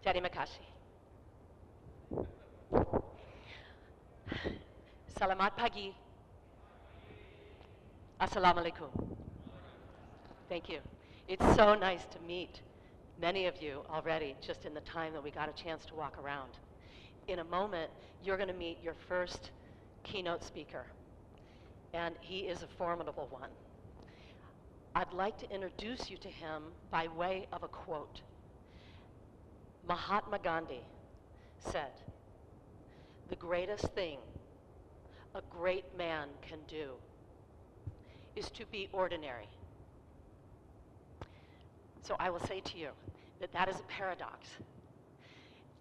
Terima kasih. Selamat pagi. Assalamualaikum. Thank you. It's so nice to meet many of you already, just in the time that we got a chance to walk around. In a moment, you're going to meet your first keynote speaker, and he is a formidable one. I'd like to introduce you to him by way of a quote. Mahatma Gandhi said, "The greatest thing a great man can do is to be ordinary." So I will say to you that that is a paradox.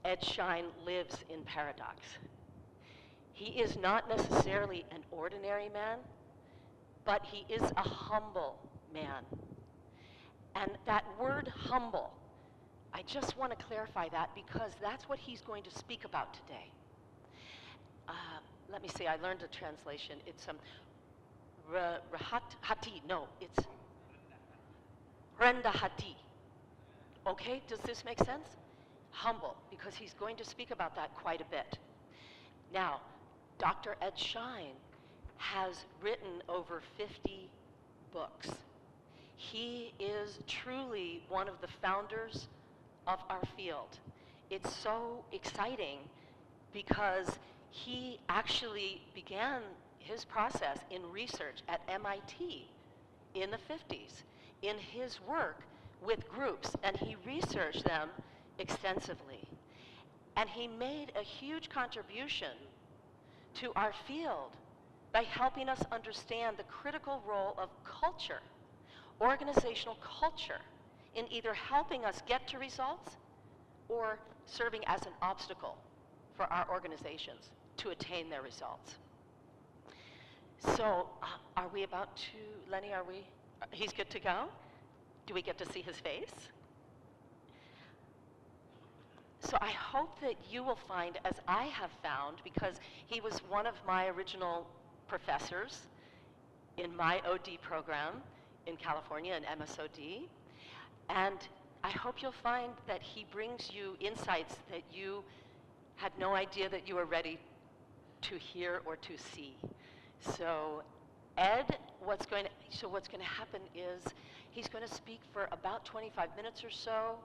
Ed Schein lives in paradox. He is not necessarily an ordinary man, but he is a humble man. And that word humble, I just want to clarify that because that's what he's going to speak about today. Let me see, I learned a translation. It's hati, no, it's rendah hati. Okay, does this make sense? Humble, because he's going to speak about that quite a bit. Now, Dr. Ed Schein has written over 50 books. He is truly one of the founders of our field. It's so exciting because he actually began his process in research at MIT in the 50s in his work with groups, and he researched them extensively. And he made a huge contribution to our field by helping us understand the critical role of culture, organizational culture, in either helping us get to results or serving as an obstacle for our organizations to attain their results. So, are we about to, Lenny, he's good to go? Do we get to see his face? So I hope that you will find, as I have found, because he was one of my original professors in my OD program in California, in MSOD, and I hope you'll find that he brings you insights that you had no idea that you were ready to hear or to see. So Ed, what's going to happen is he's going to speak for about 25 minutes or so,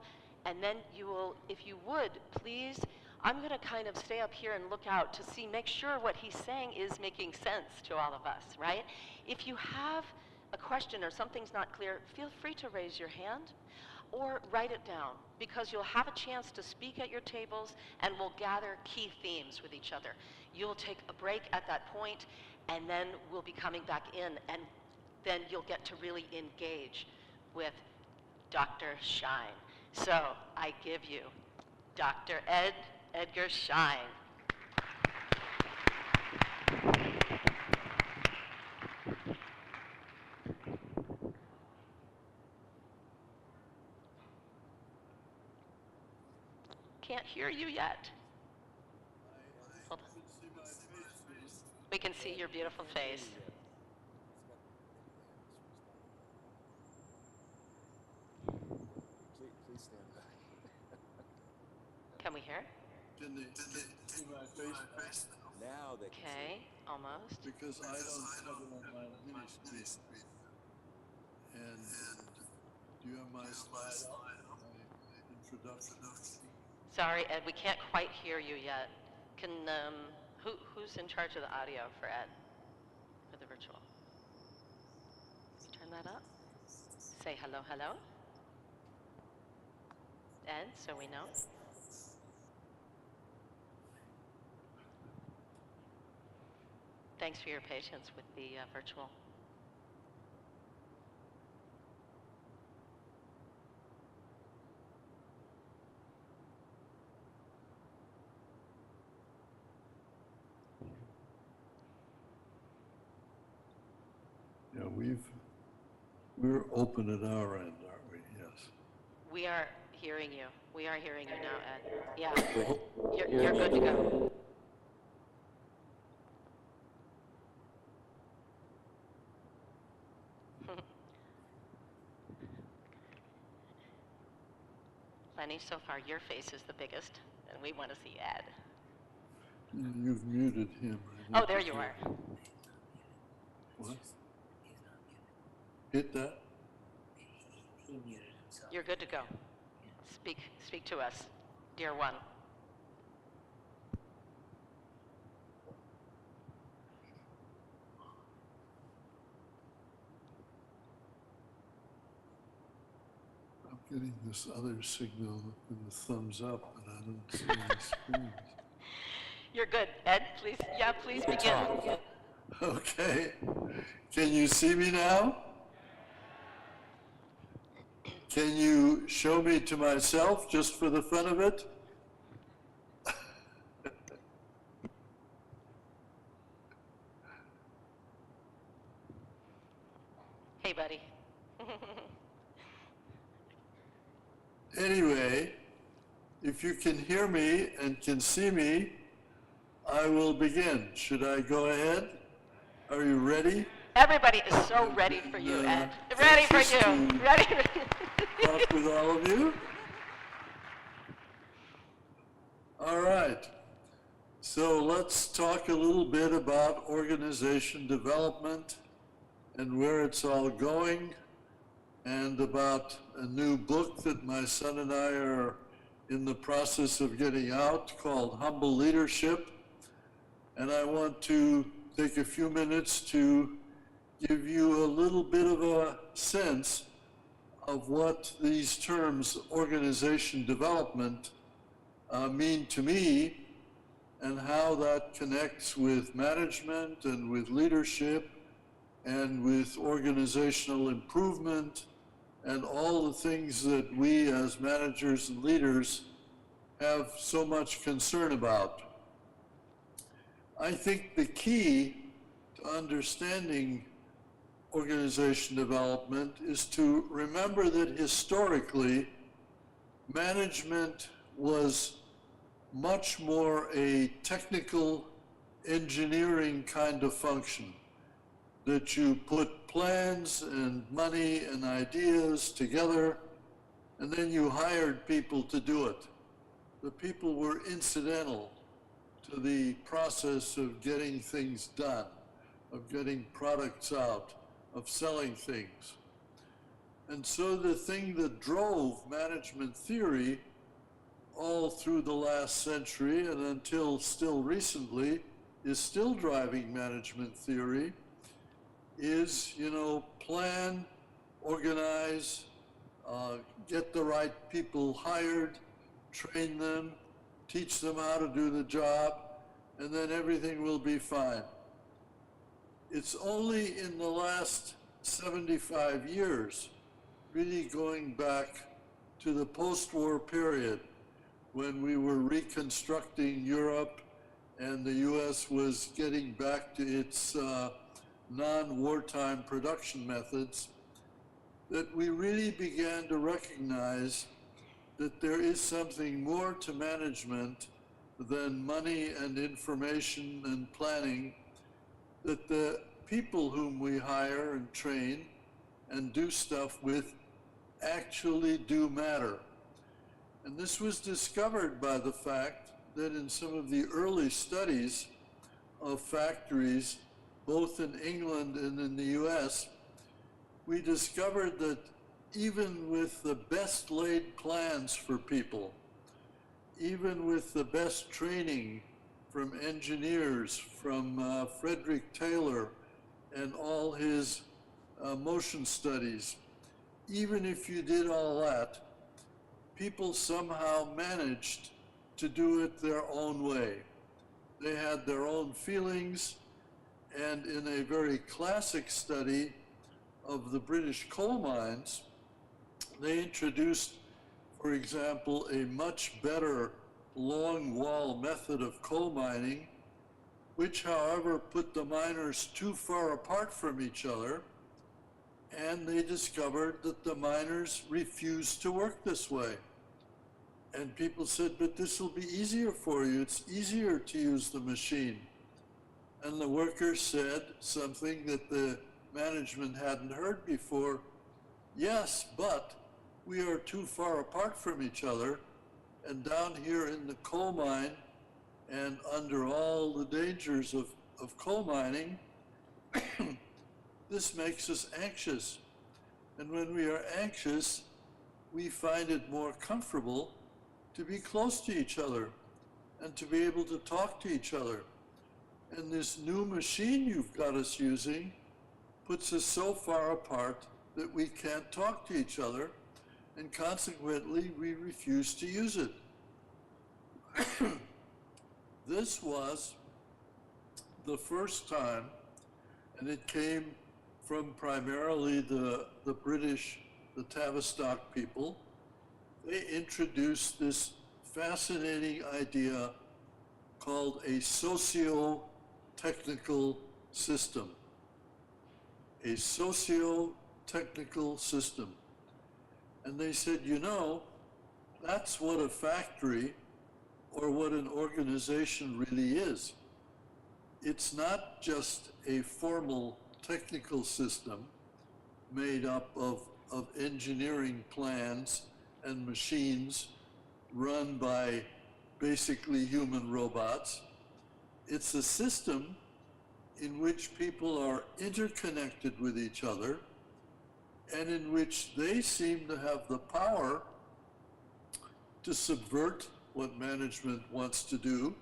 and then you will, if you would, please, I'm going to kind of stay up here and look out to see, make sure what he's saying is making sense to all of us, right? If you have a question or something's not clear, feel free to raise your hand or write it down, because you'll have a chance to speak at your tables and we'll gather key themes with each other. You'll take a break at that point, and then we'll be coming back in, and then you'll get to really engage with Dr. Schein. So I give you Dr. Edgar Schein. Can't hear you yet. Hold on. We can see your beautiful face. Please stand back. Can we hear? Can they see my face now? Now they can see. Okay, almost. Because I don't have it on my mini screen. And do you have my slide up? My introduction? Sorry, Ed, we can't quite hear you yet. Can, who's in charge of the audio for Ed, for the virtual? Turn that up. Say hello, hello. Ed, so we know. Thanks for your patience with the virtual. Yeah, we're open at our end, aren't we? Yes. We are hearing you. We are hearing you now, Ed. Yeah, you're good to go. plenty. So far, your face is the biggest, and we want to see Ed. You've muted him. Oh, there you are. What? Hit that? You're good to go. Speak to us, dear one. I'm getting this other signal in the thumbs up, and I don't see any screens. You're good. Ed, please, please begin. Okay. Can you see me now? Can you show me to myself just for the fun of it? Hey, buddy. Anyway, if you can hear me and can see me, I will begin. Should I go ahead? Are you ready? Everybody is so ready for you, Ed. Ready for you. Ready for you. Talk with all of you. All right. So let's talk a little bit about organization development and where it's all going, and about a new book that my son and I are in the process of getting out called Humble Leadership. And I want to take a few minutes to give you a little bit of a sense of what these terms, organization development, mean to me, and how that connects with management and with leadership and with organizational improvement and all the things that we as managers and leaders have so much concern about. I think the key to understanding organization development is to remember that historically, management was much more a technical engineering kind of function, that you put plans and money and ideas together, and then you hired people to do it. The people were incidental to the process of getting things done, of getting products out, of selling things. And so the thing that drove management theory all through the last century and until still recently is still driving management theory is, plan, organize, get the right people hired, train them, teach them how to do the job, and then everything will be fine. It's only in the last 75 years, really going back to the post-war period, when we were reconstructing Europe and the US was getting back to its non-wartime production methods, that we really began to recognize that there is something more to management than money and information and planning, that the people whom we hire and train and do stuff with actually do matter. And this was discovered by the fact that in some of the early studies of factories, both in England and in the US, we discovered that even with the best laid plans for people, even with the best training from engineers, from Frederick Taylor and all his motion studies, even if you did all that, people somehow managed to do it their own way. They had their own feelings, and in a very classic study of the British coal mines, they introduced, for example, a much better long wall method of coal mining, which, however, put the miners too far apart from each other, and they discovered that the miners refused to work this way. And people said, but this will be easier for you. It's easier to use the machine. And the workers said something that the management hadn't heard before. Yes, but we are too far apart from each other, and down here in the coal mine and under all the dangers of coal mining, this makes us anxious. And when we are anxious, we find it more comfortable to be close to each other and to be able to talk to each other. And this new machine you've got us using puts us so far apart that we can't talk to each other, and consequently we refuse to use it. This was the first time, and it came from primarily the British, the Tavistock people. They introduced this fascinating idea called a socio-technical system. A socio-technical system. And they said, you know, that's what a factory or what an organization really is. It's not just a formal technical system made up of engineering plans and machines run by basically human robots. It's a system in which people are interconnected with each other and in which they seem to have the power to subvert what management wants to do,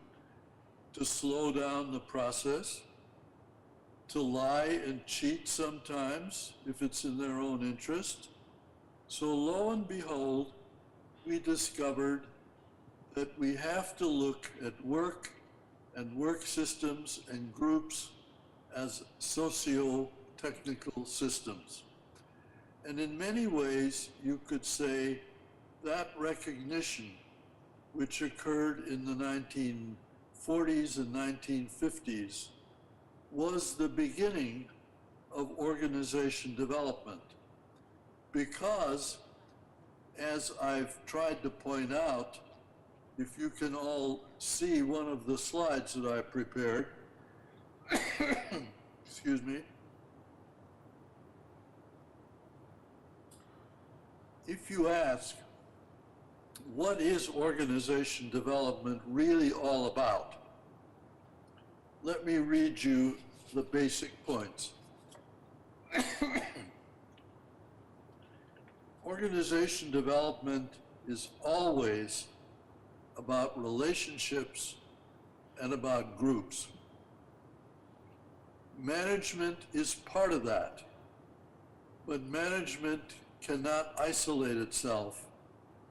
to slow down the process, to lie and cheat sometimes if it's in their own interest. So lo and behold, we discovered that we have to look at work and work systems and groups as socio-technical systems. And in many ways, you could say that recognition, which occurred in the 1940s and 1950s, was the beginning of organization development. Because, as I've tried to point out, if you can all see one of the slides that I prepared, excuse me, if you ask, what is organization development really all about? Let me read you the basic points. Organization development is always about relationships and about groups. Management is part of that, but management cannot isolate itself,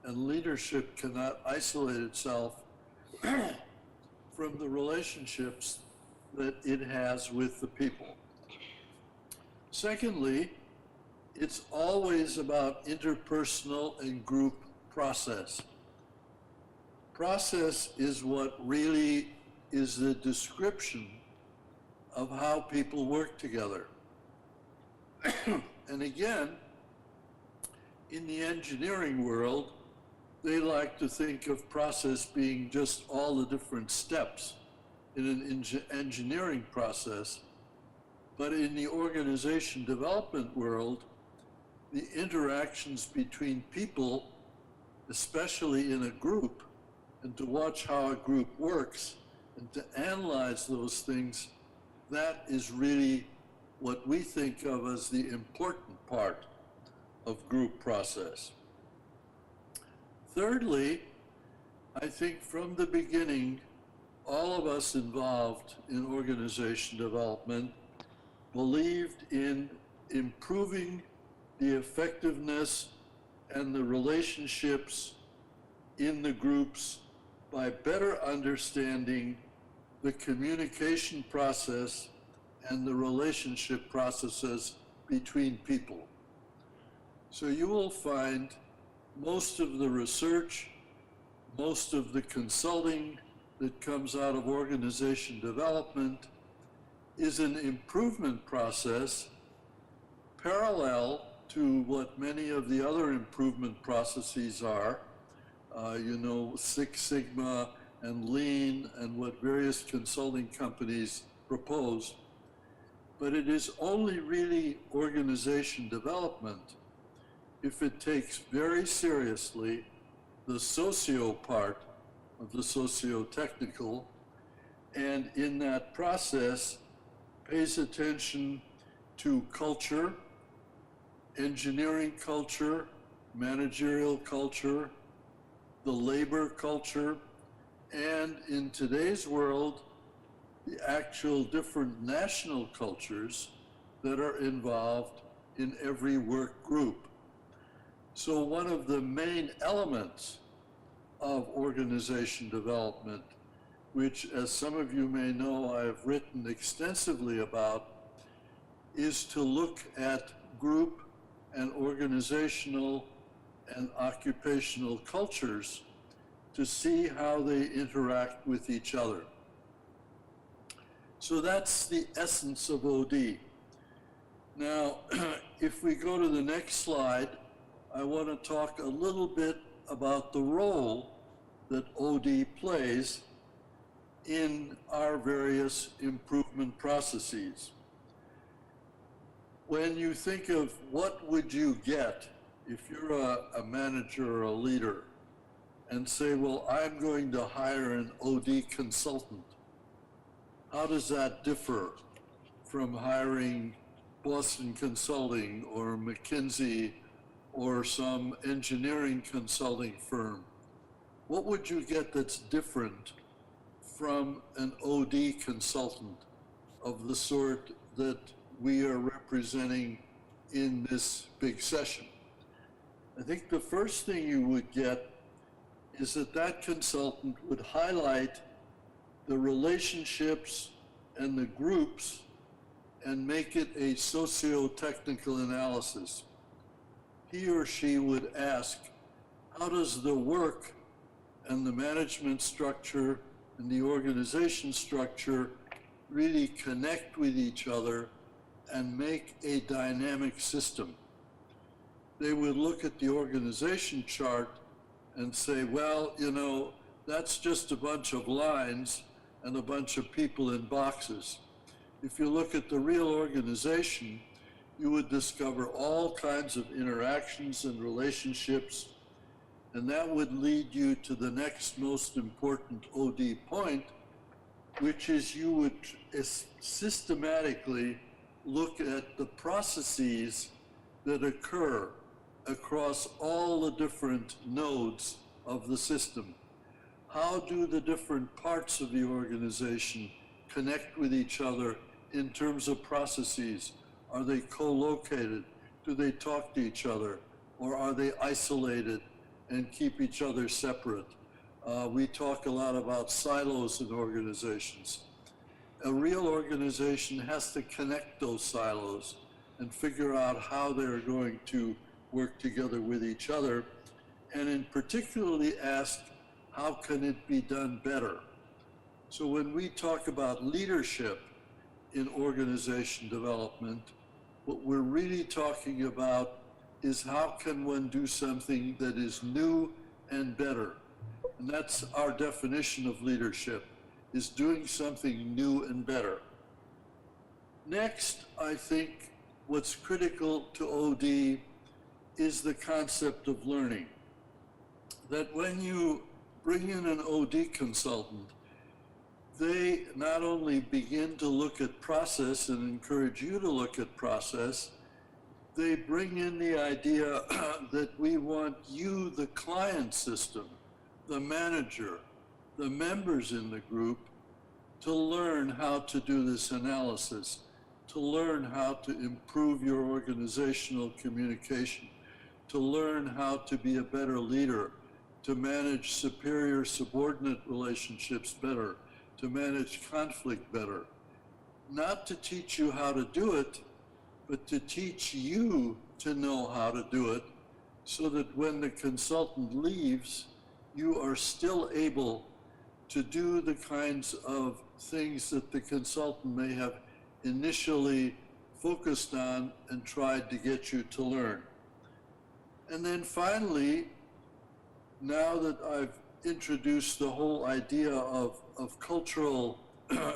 and leadership cannot isolate itself from the relationships that it has with the people. Secondly, it's always about interpersonal and group process. Process is what really is the description of how people work together. And again, in the engineering world, they like to think of process being just all the different steps in an engineering process. But in the organization development world, the interactions between people, especially in a group, and to watch how a group works and to analyze those things, that is really what we think of as the important part of group process. Thirdly, I think from the beginning, all of us involved in organization development believed in improving the effectiveness and the relationships in the groups by better understanding the communication process and the relationship processes between people. So you will find most of the research, most of the consulting that comes out of organization development is an improvement process parallel to what many of the other improvement processes are, Six Sigma and Lean and what various consulting companies propose. But it is only really organization development if it takes very seriously the socio part of the socio-technical, and in that process pays attention to culture, engineering culture, managerial culture, the labor culture, and in today's world, the actual different national cultures that are involved in every work group. So one of the main elements of organization development, which, as some of you may know, I've written extensively about, is to look at group and organizational and occupational cultures to see how they interact with each other. So that's the essence of OD. Now, if we go to the next slide, I want to talk a little bit about the role that OD plays in our various improvement processes. When you think of what would you get if you're a manager or a leader and say, well, I'm going to hire an OD consultant, how does that differ from hiring Boston Consulting or McKinsey or some engineering consulting firm? What would you get that's different from an OD consultant of the sort that we are representing in this big session? I think the first thing you would get is that that consultant would highlight the relationships and the groups and make it a socio-technical analysis. He or she would ask, how does the work and the management structure and the organization structure really connect with each other and make a dynamic system? They would look at the organization chart and say, well, you know, that's just a bunch of lines and a bunch of people in boxes. If you look at the real organization, you would discover all kinds of interactions and relationships, and that would lead you to the next most important OD point, which is you would systematically look at the processes that occur across all the different nodes of the system. How do the different parts of the organization connect with each other in terms of processes? Are they co-located? Do they talk to each other? Or are they isolated and keep each other separate? We talk a lot about silos in organizations. A real organization has to connect those silos and figure out how they're going to work together with each other, and in particularly ask, how can it be done better? So when we talk about leadership in organization development, what we're really talking about is how can one do something that is new and better? And that's our definition of leadership, is doing something new and better. Next, I think what's critical to OD is the concept of learning. That when you bring in an OD consultant, they not only begin to look at process and encourage you to look at process, they bring in the idea that we want you, the client system, the manager, the members in the group, to learn how to do this analysis, to learn how to improve your organizational communication, to learn how to be a better leader, to manage superior-subordinate relationships better, to manage conflict better. Not to teach you how to do it, but to teach you to know how to do it, so that when the consultant leaves, you are still able to do the kinds of things that the consultant may have initially focused on and tried to get you to learn. And then finally, now that I've introduced the whole idea of cultural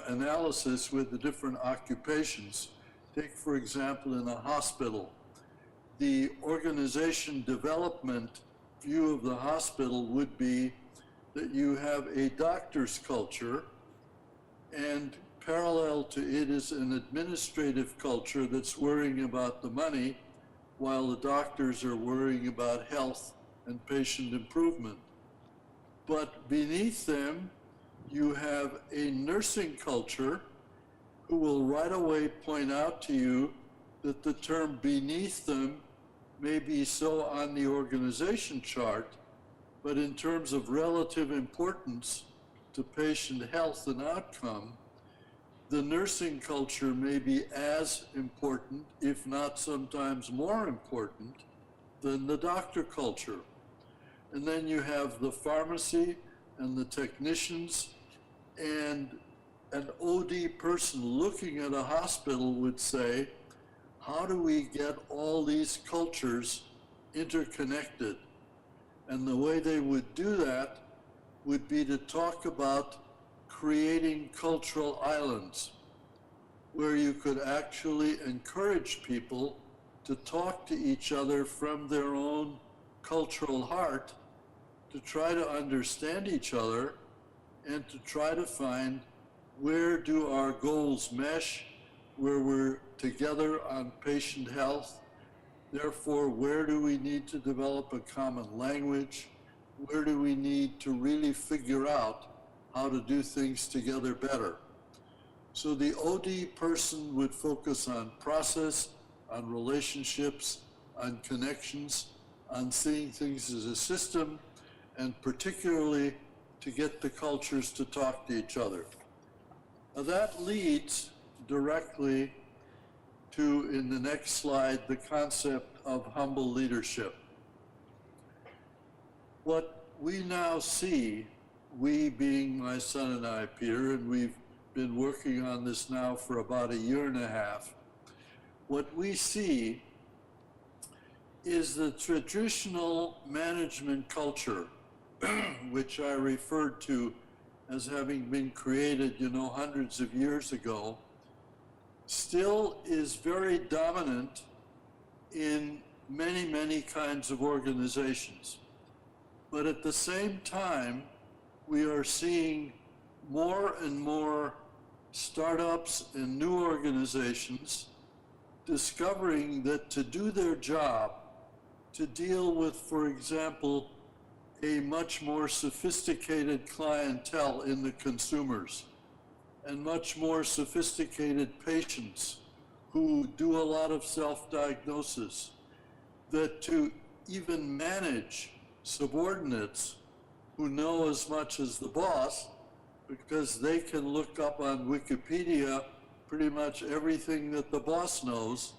analysis with the different occupations, take for example in a hospital, the organization development view of the hospital would be that you have a doctor's culture, and parallel to it is an administrative culture that's worrying about the money, while the doctors are worrying about health and patient improvement. But beneath them, you have a nursing culture who will right away point out to you that the term beneath them may be so on the organization chart, but in terms of relative importance to patient health and outcome, the nursing culture may be as important, if not sometimes more important, than the doctor culture. And then you have the pharmacy and the technicians, and an OD person looking at a hospital would say, how do we get all these cultures interconnected? And the way they would do that would be to talk about creating cultural islands, where you could actually encourage people to talk to each other from their own cultural heart, to try to understand each other, and to try to find where do our goals mesh, where we're together on patient health. Therefore, where do we need to develop a common language? Where do we need to really figure out how to do things together better? So the OD person would focus on process, on relationships, on connections, on seeing things as a system, and particularly to get the cultures to talk to each other. Now that leads directly to, in the next slide, the concept of humble leadership. What we now see, we being my son and I, Peter, and we've been working on this now for about a year and a half, what we see is the traditional management culture, which I referred to as having been created, hundreds of years ago, still is very dominant in many, many kinds of organizations. But at the same time, we are seeing more and more startups and new organizations discovering that to do their job, to deal with, for example, a much more sophisticated clientele in the consumers and much more sophisticated patients who do a lot of self-diagnosis, that to even manage subordinates who know as much as the boss, because they can look up on Wikipedia pretty much everything that the boss knows,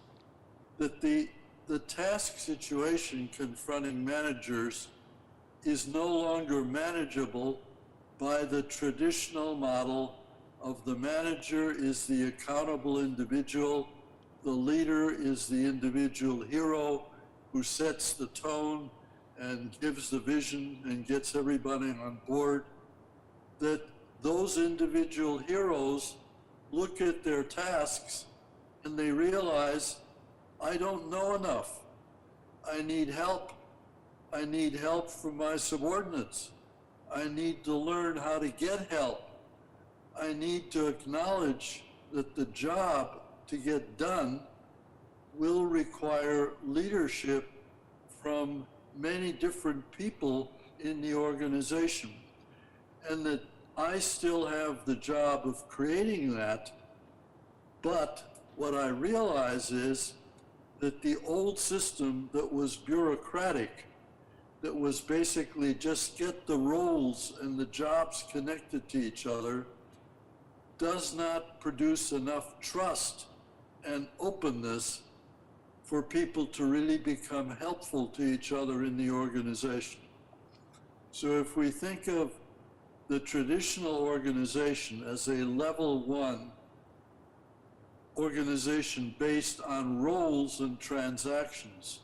that the task situation confronting managers is no longer manageable by the traditional model of the manager is the accountable individual, the leader is the individual hero who sets the tone and gives the vision and gets everybody on board, that those individual heroes look at their tasks and they realize, I don't know enough. I need help. I need help from my subordinates. I need to learn how to get help. I need to acknowledge that the job to get done will require leadership from many different people in the organization, and that I still have the job of creating that. But what I realize is that the old system that was bureaucratic, that was basically just get the roles and the jobs connected to each other, does not produce enough trust and openness for people to really become helpful to each other in the organization. So if we think of the traditional organization as a level one organization based on roles and transactions,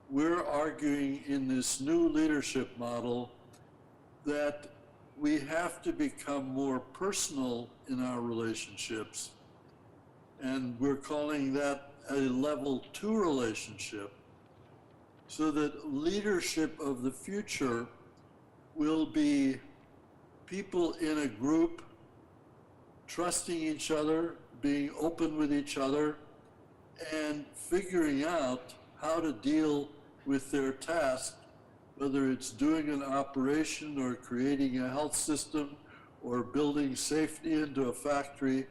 we're arguing in this new leadership model that we have to become more personal in our relationships, and we're calling that a level two relationship, so that leadership of the future will be people in a group trusting each other, being open with each other, and figuring out how to deal with their task, whether it's doing an operation or creating a health system or building safety into a factory,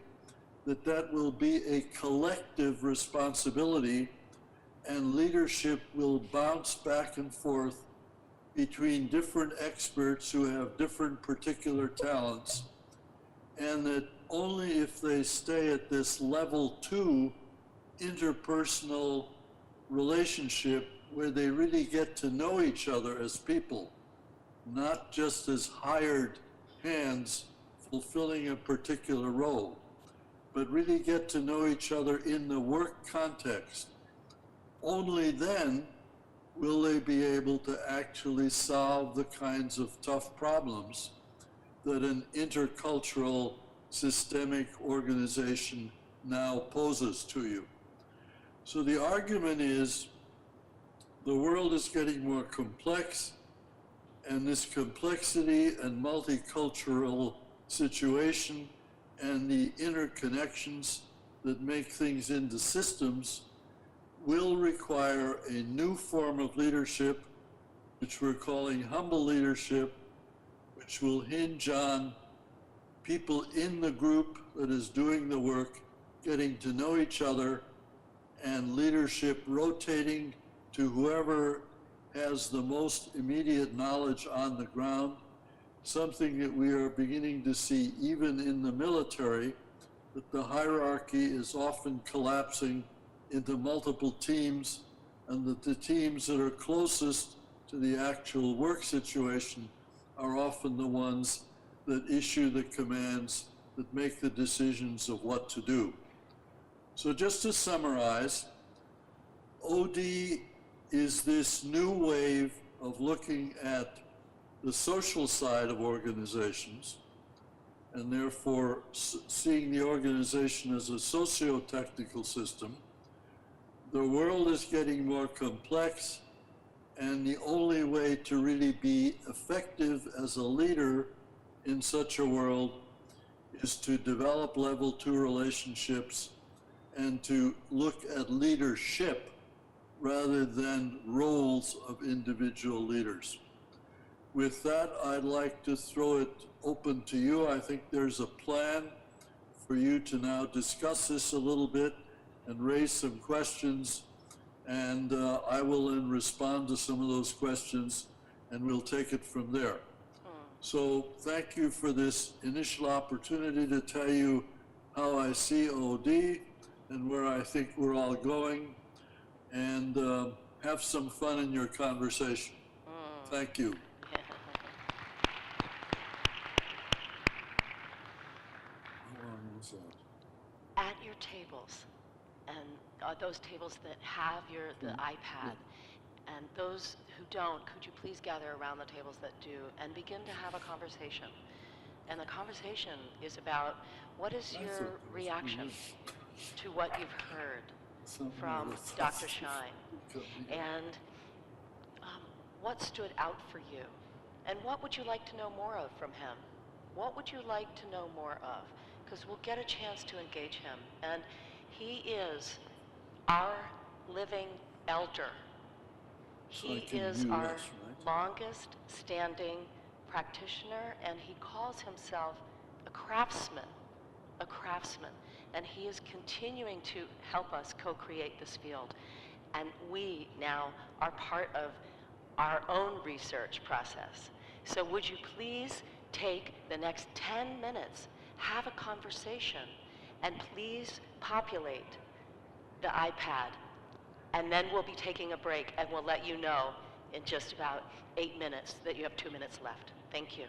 that will be a collective responsibility, and leadership will bounce back and forth between different experts who have different particular talents, and that only if they stay at this level 2 interpersonal relationship where they really get to know each other as people, not just as hired hands fulfilling a particular role, but really get to know each other in the work context. Only then will they be able to actually solve the kinds of tough problems that an intercultural systemic organization now poses to you. So the argument is the world is getting more complex, and this complexity and multicultural situation and the interconnections that make things into systems will require a new form of leadership, which we're calling humble leadership, which will hinge on people in the group that is doing the work getting to know each other, and leadership rotating to whoever has the most immediate knowledge on the ground, something that we are beginning to see even in the military, that the hierarchy is often collapsing into multiple teams, and that the teams that are closest to the actual work situation are often the ones that issue the commands, that make the decisions of what to do. So just to summarize, OD is this new wave of looking at the social side of organizations, and therefore seeing the organization as a socio-technical system. The world is getting more complex, and the only way to really be effective as a leader in such a world is to develop level 2 relationships and to look at leadership rather than roles of individual leaders. With that, I'd like to throw it open to you. I think there's a plan for you to now discuss this a little bit and raise some questions, and I will then respond to some of those questions, and we'll take it from there. So thank you for this initial opportunity to tell you how I see OD and where I think we're all going, and have some fun in your conversation. Thank you. How long was that? At your tables, and those tables that have the iPad, and those who don't, could you please gather around the tables that do and begin to have a conversation? And the conversation is about what is your reaction to what you've heard from Dr. Schein, and what stood out for you, and what would you like to know more of from him? What would you like to know more of? Because we'll get a chance to engage him, and he is our living elder. He is our longest standing practitioner, and he calls himself a craftsman, and he is continuing to help us co-create this field. And we now are part of our own research process. So would you please take the next 10 minutes, have a conversation, and please populate the iPad, and then we'll be taking a break, and we'll let you know in just about 8 minutes that you have 2 minutes left. Thank you.